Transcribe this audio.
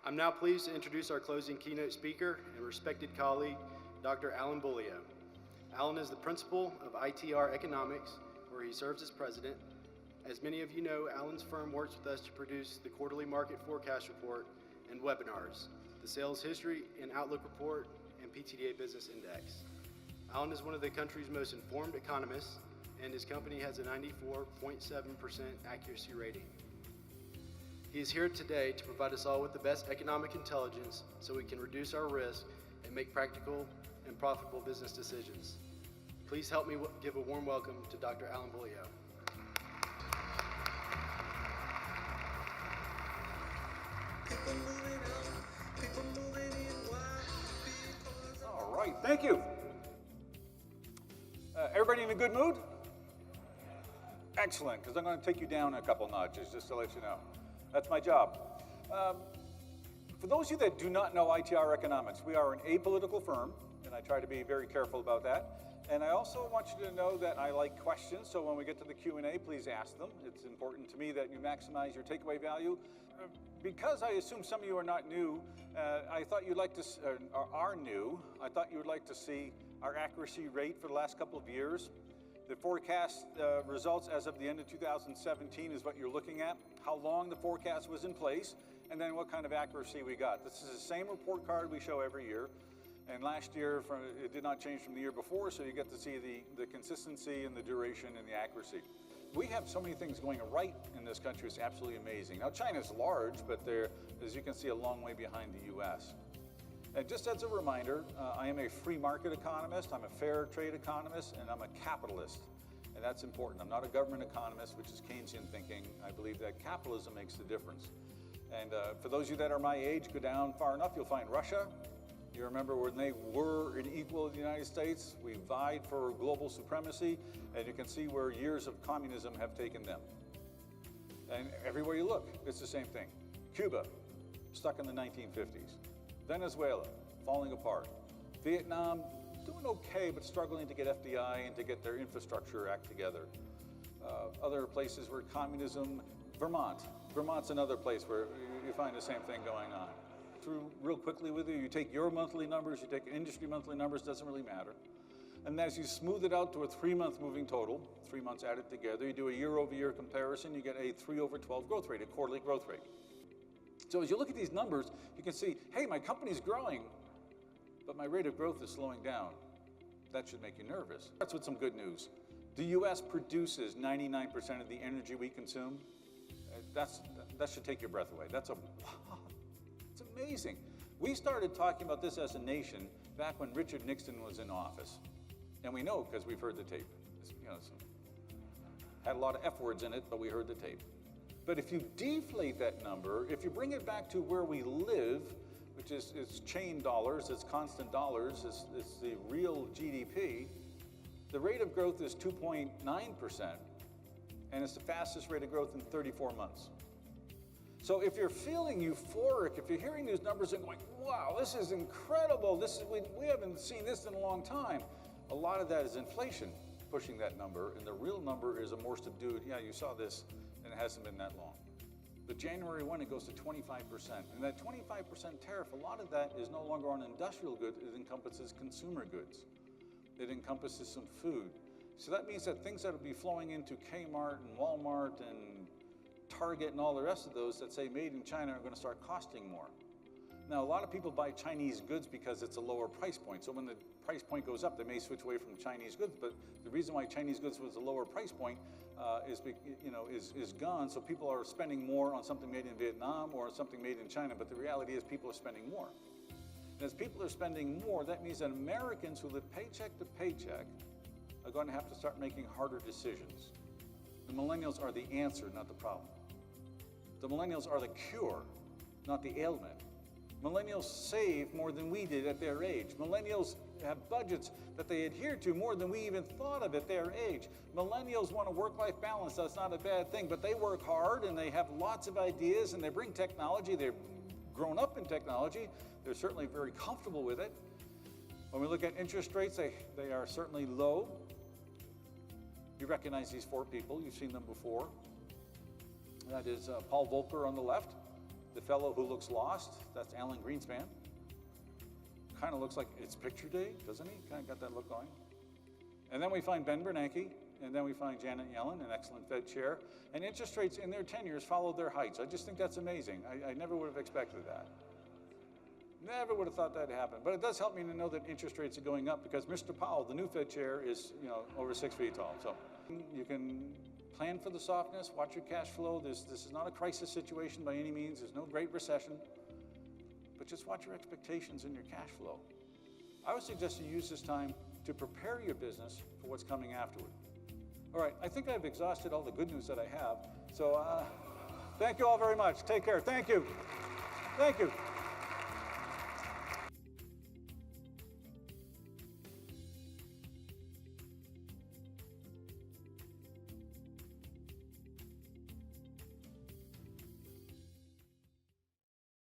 I'm now pleased to introduce our closing keynote speaker and respected colleague, Dr. Beaulieu. Alan is the principal of ITR Economics, where he serves as president. As many of you know, Alan's firm works with us to produce the quarterly market forecast report and webinars, the sales history and outlook report, and PTDA business index. Alan is one of the country's most informed economists, and his company has a 94.7% accuracy rating. He is here today to provide us all with the best economic intelligence so we can reduce our risk and make practical and profitable business decisions. Please help me give a warm welcome to Dr. Beaulieu. All right, thank you. Everybody in a good mood? Excellent, because I'm going to take you down a couple notches just to let you know. That's my job. For those of you that do not know ITR Economics, we are an apolitical firm, and I try to be very careful about that. And I also want you to know that I like questions, so when we get to the Q&A, please ask them. It's important to me that you maximize your takeaway value. Because I assume some of you are not new, I thought you'd like to, are new, I thought you would like to see our accuracy rate for the last couple of years. The forecast results as of the end of 2017 is what you're looking at, how long the forecast was in place, and then what kind of accuracy we got. This is the same report card we show every year. And last year, it did not change from the year before, so you get to see the consistency and the duration and the accuracy. We have so many things going right in this country, it's absolutely amazing. Now, China's large, but they're, as you can see, a long way behind the US. And just as a reminder, I am a free market economist, I'm a fair trade economist, and I'm a capitalist. And that's important. I'm not a government economist, which is Keynesian thinking. I believe that capitalism makes the difference. And for those of you that are my age, go down far enough, you'll find Russia. You remember when they were an equal of the United States, we vied for global supremacy, and you can see where years of communism have taken them. And everywhere you look, it's the same thing. Cuba, stuck in the 1950s. Venezuela, falling apart. Vietnam, doing okay, but struggling to get FDI and to get their infrastructure act together. Other places where communism, Vermont's another place where you find the same thing going on. Through real quickly with you take your monthly numbers, you take industry monthly numbers, doesn't really matter. And as you smooth it out to a 3-month moving total, 3 months added together, you do a year-over-year comparison, you get a 3/12 growth rate, a quarterly growth rate. So as you look at these numbers, you can see, hey, my company's growing, but my rate of growth is slowing down. That should make you nervous. That's with some good news. The US produces 99% of the energy we consume. That should take your breath away. That's it's amazing. We started talking about this as a nation back when Richard Nixon was in office. And we know because we've heard the tape. Had a lot of F words in it, but we heard the tape. But if you deflate that number, if you bring it back to where we live, which is chain dollars, it's constant dollars, it's the real GDP, the rate of growth is 2.9%, and it's the fastest rate of growth in 34 months. So if you're feeling euphoric, if you're hearing these numbers and going, wow, this is incredible, we haven't seen this in a long time, a lot of that is inflation pushing that number, and the real number is a more subdued, yeah, you saw this, and it hasn't been that long. But January 1, it goes to 25%. And that 25% tariff, a lot of that is no longer on industrial goods, it encompasses consumer goods. It encompasses some food. So that means that things that will be flowing into Kmart and Walmart and Target and all the rest of those that say made in China are going to start costing more. Now, a lot of people buy Chinese goods because it's a lower price point. So when the price point goes up, they may switch away from Chinese goods. But the reason why Chinese goods was a lower price point is gone. So people are spending more on something made in Vietnam or something made in China. But the reality is people are spending more. And as people are spending more, that means that Americans who live paycheck to paycheck are going to have to start making harder decisions. The millennials are the answer, not the problem. The millennials are the cure, not the ailment. Millennials save more than we did at their age. Millennials have budgets that they adhere to more than we even thought of at their age. Millennials want a work-life balance. That's not a bad thing, but they work hard and they have lots of ideas and they bring technology. They've grown up in technology. They're certainly very comfortable with it. When we look at interest rates, they are certainly low. You recognize these four people. You've seen them before. That is Paul Volcker on the left, The fellow who looks lost, that's Alan Greenspan. Kind of looks like it's picture day, doesn't he? Kind of got that look going. And then we find Ben Bernanke, and then we find Janet Yellen, an excellent Fed chair. And interest rates in their tenures followed their heights. I just think that's amazing. I never would have expected that. Never would have thought that happened. But it does help me to know that interest rates are going up because Mr. Powell, the new Fed chair, is over 6 feet tall. So you can plan for the softness, watch your cash flow. This is not a crisis situation by any means. There's no great recession. But just watch your expectations and your cash flow. I would suggest you use this time to prepare your business for what's coming afterward. All right, I think I've exhausted all the good news that I have. So thank you all very much. Take care. Thank you. Thank you.